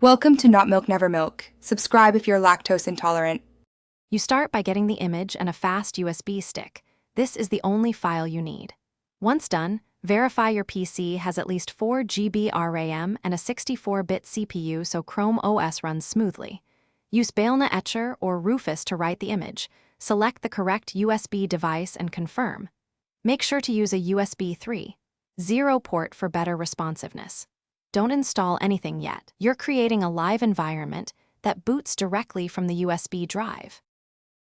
Welcome to Not Milk Never Milk. Subscribe if you're lactose intolerant. You start by getting the image and a fast USB stick. This is the only file you need. Once done, verify your PC has at least 4 GB RAM and a 64-bit CPU so Chrome OS runs smoothly. Use Balena Etcher or Rufus to write the image. Select the correct USB device and confirm. Make sure to use a USB 3.0 port for better responsiveness. Don't install anything yet. You're creating a live environment that boots directly from the USB drive.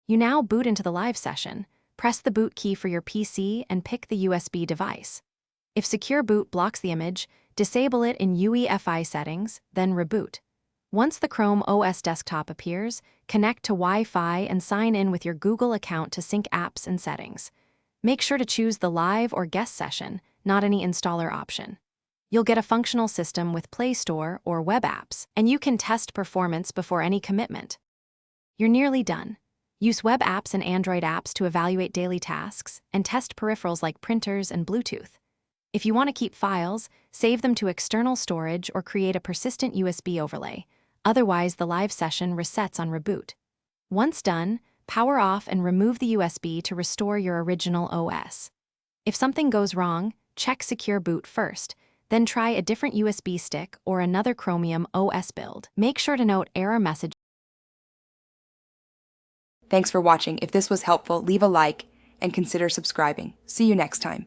You now boot into the live session. Press the boot key for your PC and pick the USB device. If Secure Boot blocks the image, disable it in UEFI settings, then reboot. Once the Chrome OS desktop appears, connect to Wi-Fi and sign in with your Google account to sync apps and settings. Make sure to choose the live or guest session, not any installer option. You'll get a functional system with Play Store or web apps, and you can test performance before any commitment. You're nearly done. Use web apps and Android apps to evaluate daily tasks and test peripherals like printers and Bluetooth. If you want to keep files, save them to external storage or create a persistent USB overlay. Otherwise, the live session resets on reboot. Once done, power off and remove the USB to restore your original OS. If something goes wrong, check Secure Boot first. Then try a different USB stick or another Chromium OS build. Make sure to note error message. Thanks for watching. If this was helpful, leave a like and consider subscribing. See you next time.